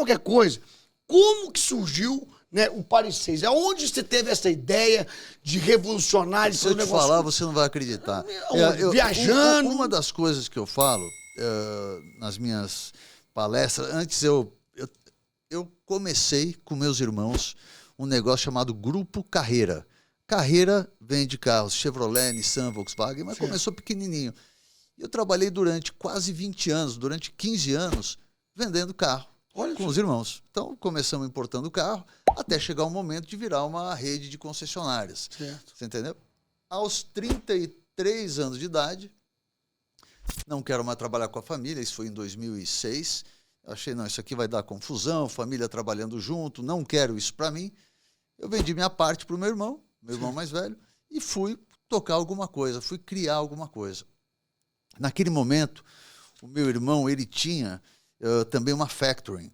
qualquer coisa, como que surgiu, né, o Paris 6? Aonde você teve essa ideia de revolucionar esse negócio? Se eu te falar, você não vai acreditar. Viajando. Uma das coisas que eu falo nas minhas palestras, antes eu comecei com meus irmãos um negócio chamado Grupo Carreira. Carreira vende carros Chevrolet, Nissan, Volkswagen, mas começou pequenininho. Eu trabalhei durante quase 20 anos, durante 15 anos, vendendo carro com os irmãos. Então, começamos importando carro até chegar o momento de virar uma rede de concessionárias. Certo. Você entendeu? Aos 33 anos de idade, não quero mais trabalhar com a família, isso foi em 2006. Eu achei, não, isso aqui vai dar confusão, família trabalhando junto, não quero isso para mim. Eu vendi minha parte para o meu irmão mais velho, e fui tocar alguma coisa, fui criar alguma coisa. Naquele momento, o meu irmão, ele tinha também uma factoring.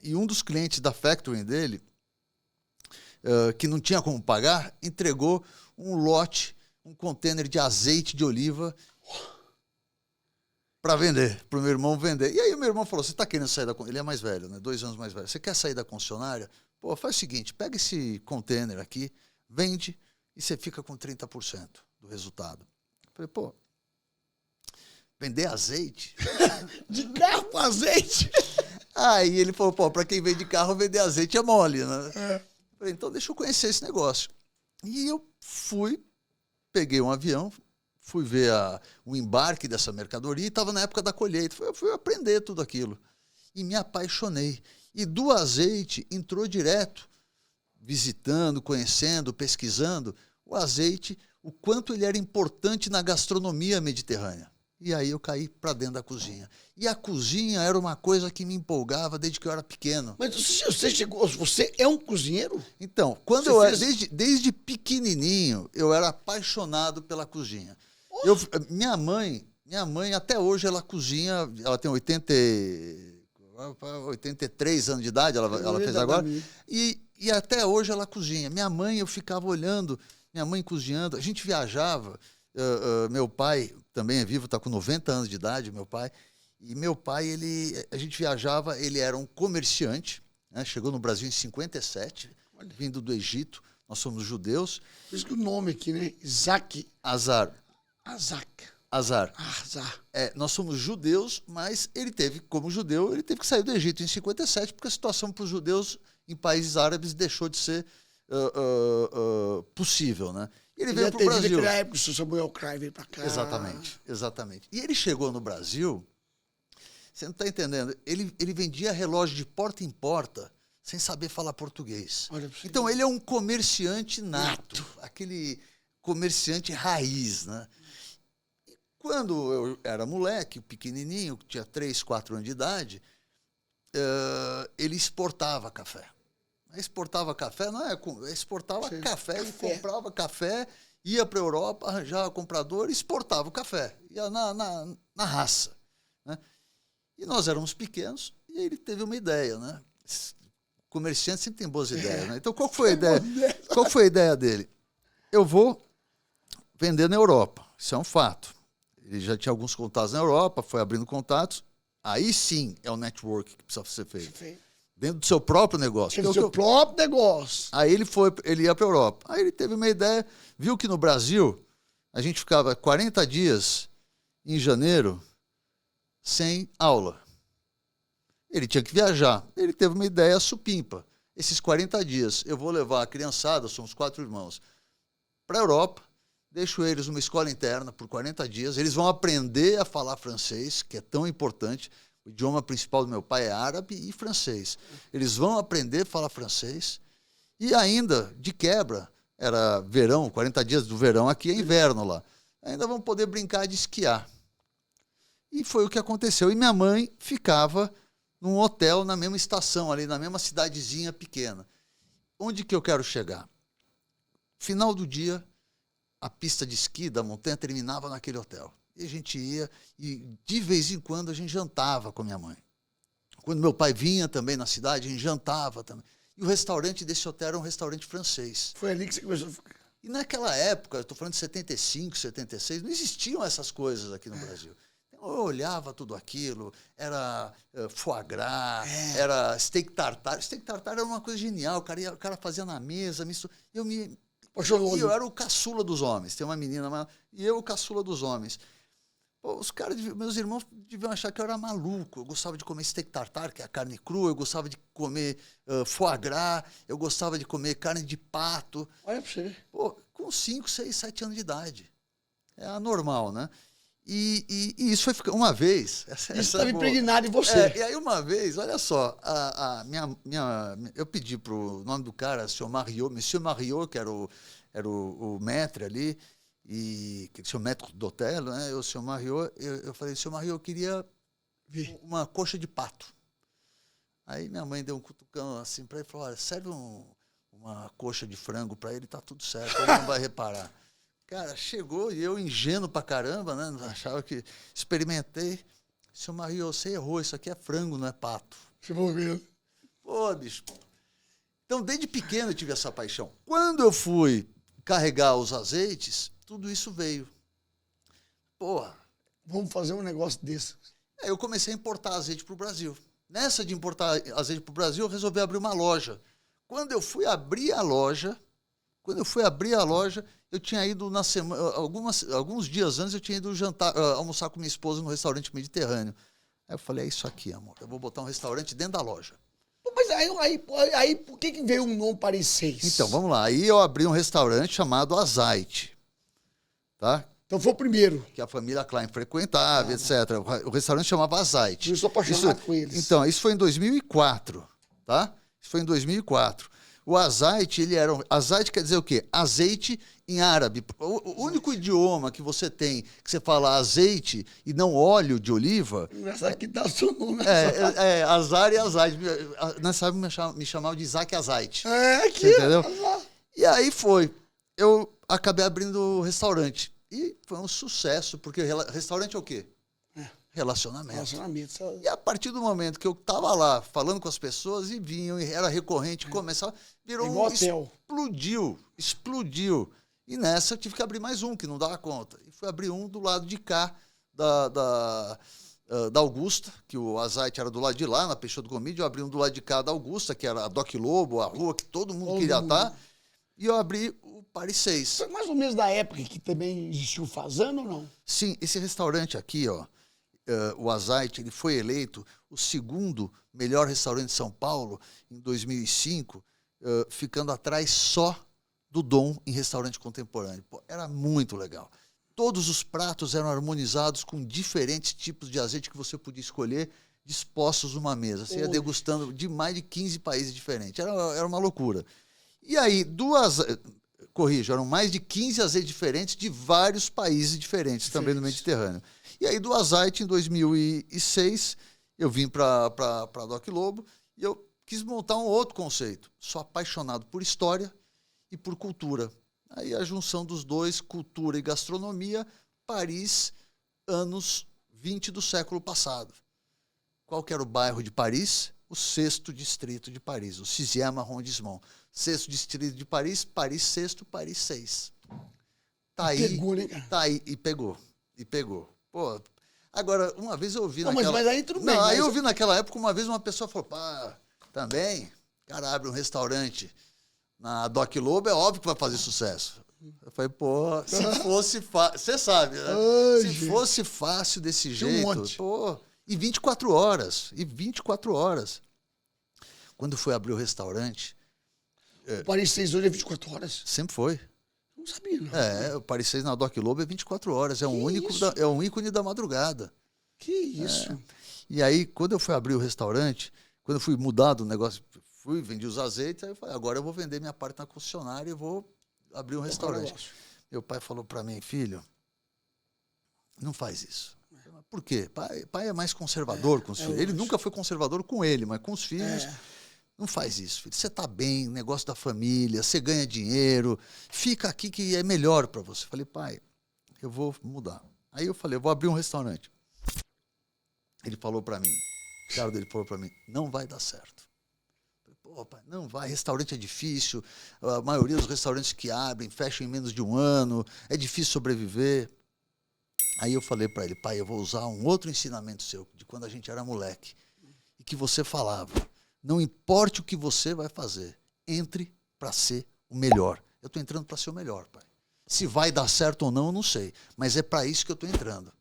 E um dos clientes da factoring dele, que não tinha como pagar, entregou um lote, um container de azeite de oliva para vender, para o meu irmão vender. E aí o meu irmão falou, você está querendo sair da concessionária? Ele é mais velho, né? 2 anos mais velho. Você quer sair da concessionária? Pô, faz o seguinte, pega esse container aqui, vende e você fica com 30% do resultado. Eu falei, pô, vender azeite? De carro com azeite? Aí ele falou, pô, para quem vende carro, vender azeite é mole, né? Eu falei, então deixa eu conhecer esse negócio. E eu peguei um avião, fui ver o embarque dessa mercadoria e estava na época da colheita. Eu fui aprender tudo aquilo. E me apaixonei. E do azeite entrou direto, visitando, conhecendo, pesquisando, o azeite, o quanto ele era importante na gastronomia mediterrânea. E aí eu caí para dentro da cozinha. E a cozinha era uma coisa que me empolgava desde que eu era pequeno. Mas você é um cozinheiro? Então, desde pequenininho, eu era apaixonado pela cozinha. Minha mãe até hoje ela cozinha, ela tem 83 anos de idade, ela fez agora, e até hoje ela cozinha. Minha mãe, eu ficava olhando, minha mãe cozinhando, a gente viajava, meu pai também é vivo, está com 90 anos de idade, meu pai, e meu pai, a gente viajava, ele era um comerciante, né, chegou no Brasil em 57, vindo do Egito, nós somos judeus. Por isso que o nome aqui, né? Isaac. Azar. Nós somos judeus, mas como judeu, ele teve que sair do Egito em 57, porque a situação para os judeus em países árabes deixou de ser possível, né? Ele veio para o Brasil. Naquela época, o Samuel Kraig veio para cá. Exatamente. E ele chegou no Brasil, você não está entendendo, ele vendia relógio de porta em porta, sem saber falar português. Então ele é um comerciante nato, aquele comerciante raiz, né? Quando eu era moleque, pequenininho, tinha 3, 4 anos de idade, ele exportava café. Exportava café, exportava café e comprava café, ia para a Europa, arranjava comprador e exportava o café. Ia na raça. Né? E nós éramos pequenos e ele teve uma ideia, né? Comerciante sempre tem boas ideias, né? Então, qual foi a ideia? Qual foi a ideia dele? Eu vou vender na Europa. Isso é um fato. Ele já tinha alguns contatos na Europa, foi abrindo contatos. Aí sim é o network que precisa ser feito. Dentro do seu próprio negócio. Dentro do seu próprio negócio. Aí ele ia para a Europa. Aí ele teve uma ideia, viu que no Brasil a gente ficava 40 dias em janeiro sem aula. Ele tinha que viajar. Ele teve uma ideia supimpa. Esses 40 dias eu vou levar a criançada, somos 4 irmãos, para a Europa. Deixo eles numa escola interna por 40 dias. Eles vão aprender a falar francês, que é tão importante. O idioma principal do meu pai é árabe e francês. Eles vão aprender a falar francês. E ainda, de quebra, era verão, 40 dias do verão, aqui é inverno lá. Ainda vão poder brincar de esquiar. E foi o que aconteceu. E minha mãe ficava num hotel na mesma estação, ali na mesma cidadezinha pequena. Onde que eu quero chegar? Final do dia, a pista de esqui da montanha terminava naquele hotel. E a gente ia, e de vez em quando a gente jantava com a minha mãe. Quando meu pai vinha também na cidade, a gente jantava também. E o restaurante desse hotel era um restaurante francês. Foi ali que você começou a ficar. E naquela época, eu estou falando de 75, 76, não existiam essas coisas aqui no Brasil. Eu olhava tudo aquilo, era foie gras, era steak tartare. Steak tartare era uma coisa genial, o cara fazia na mesa, e eu era o caçula dos homens. Tem uma menina, e eu o caçula dos homens. Pô, meus irmãos deviam achar que eu era maluco. Eu gostava de comer steak tartare, que é a carne crua, eu gostava de comer foie gras, eu gostava de comer carne de pato. Olha pra você ver. Pô, com 5, 6, 7 anos de idade. É anormal, né? E isso foi ficando uma vez. Isso estava impregnado em você. E aí uma vez, olha só, eu pedi pro nome do cara, senhor Mariot, Monsieur Mariot, que era o maître ali, e que tinha o maître do hotel, né? O senhor Mariot, eu falei, senhor Mariot, eu queria uma coxa de pato. Aí minha mãe deu um cutucão assim para ele e falou, olha, serve uma coxa de frango para ele, tá tudo certo, ele não vai reparar. Cara, chegou e eu ingênuo pra caramba, né? Achava que... Experimentei. Seu Mario, você errou, isso aqui é frango, não é pato. Pô, bicho. Então, desde pequeno eu tive essa paixão. Quando eu fui carregar os azeites, tudo isso veio. Pô. Vamos fazer um negócio desse. Aí eu comecei a importar azeite pro Brasil. Nessa de importar azeite pro Brasil, eu resolvi abrir uma loja. Quando eu fui abrir a loja, eu tinha ido na semana, alguns dias antes, eu tinha ido almoçar com minha esposa no restaurante Mediterrâneo. Aí eu falei, é isso aqui, amor, eu vou botar um restaurante dentro da loja. Mas aí por que veio um nome Paris 6? Então, vamos lá. Aí eu abri um restaurante chamado Azeite, tá? Então foi o primeiro. Que a família Klein frequentava, etc. O restaurante chamava Azeite. Eu sou apaixonado com eles. Então, isso foi em 2004, tá? Isso foi em 2004. O azeite, azeite quer dizer o quê? Azeite em árabe. O único idioma que você tem, que você fala azeite e não óleo de oliva... Engraçado que dá seu nome. Azar e azeite. Nós sabemos me chamar de Isaac Azeite. Aqui. Entendeu? E aí foi. Eu acabei abrindo o restaurante. E foi um sucesso, porque restaurante é o quê? Relacionamento. E a partir do momento que eu estava lá falando com as pessoas e vinham, e era recorrente, começava, virou um hotel. Explodiu. E nessa eu tive que abrir mais um, que não dava conta. E fui abrir um do lado de cá, da Augusta, que o Azeite era do lado de lá, na Peixoto Comídio. Eu abri um do lado de cá da Augusta, que era a Doc Lobo, a rua que todo mundo queria estar. E eu abri o Paris 6. Foi mais ou menos da época que também existiu o Fazano ou não? Sim, esse restaurante aqui, ó. O Azeite, ele foi eleito o segundo melhor restaurante de São Paulo em 2005, ficando atrás só do Dom em restaurante contemporâneo. Pô, era muito legal. Todos os pratos eram harmonizados com diferentes tipos de azeite que você podia escolher, dispostos numa mesa. Você ia degustando de mais de 15 países diferentes. Era uma loucura. E aí, eram mais de 15 azeites diferentes de vários países diferentes, também no Mediterrâneo. E aí, do Azeite, em 2006, eu vim para Doc Lobo e eu quis montar um outro conceito. Sou apaixonado por história e por cultura. Aí a junção dos dois, cultura e gastronomia, Paris, anos 20 do século passado. Qual que era o bairro de Paris? O 6º distrito de Paris, o 6e arrondissement. 6º distrito de Paris, Paris 6º, Paris 6. Tá aí, pegou, né, cara? Tá aí, e pegou. Pô, agora, uma vez eu ouvi naquela... Mas aí tudo bem. Aí eu ouvi naquela época, uma vez uma pessoa falou, pá, também, o cara abre um restaurante na Doc Lobo, é óbvio que vai fazer sucesso. Eu falei, pô, se fosse fácil, você sabe, né? Se fosse fácil desse jeito, pô, e 24 horas. Quando fui abrir o restaurante... O Paris 6 hoje é 24 horas? Sempre foi. Não sabia, não. O Paris 6 na Doc Lobo é 24 horas. É um ícone da madrugada. Que isso? E aí, quando eu fui abrir o restaurante, quando eu fui mudar do negócio, vendi os azeites, aí eu falei, agora eu vou vender minha parte na concessionária e vou abrir um restaurante. Meu pai falou para mim, filho, não faz isso. Por quê? Pai é mais conservador com os filhos. Ele nunca foi conservador com ele, mas com os filhos... Não faz isso, filho. Você está bem, negócio da família, você ganha dinheiro, fica aqui que é melhor para você. Eu falei, pai, eu vou mudar. Aí eu falei, eu vou abrir um restaurante. Ele falou para mim, o cara dele falou para mim, não vai dar certo. Eu falei, pô, pai, não vai, restaurante é difícil, a maioria dos restaurantes que abrem fecham em menos de um ano, é difícil sobreviver. Aí eu falei para ele, pai, eu vou usar um outro ensinamento seu, de quando a gente era moleque, e que você falava, não importe o que você vai fazer, entre para ser o melhor. Eu estou entrando para ser o melhor, pai. Se vai dar certo ou não, eu não sei, mas é para isso que eu estou entrando.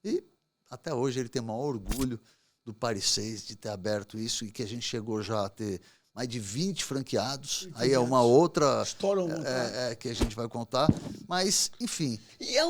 E até hoje ele tem o maior orgulho do Paris 6, de ter aberto isso, e que a gente chegou já a ter mais de 20 franqueados. Aí é uma outra História que a gente vai contar. Mas, enfim. E é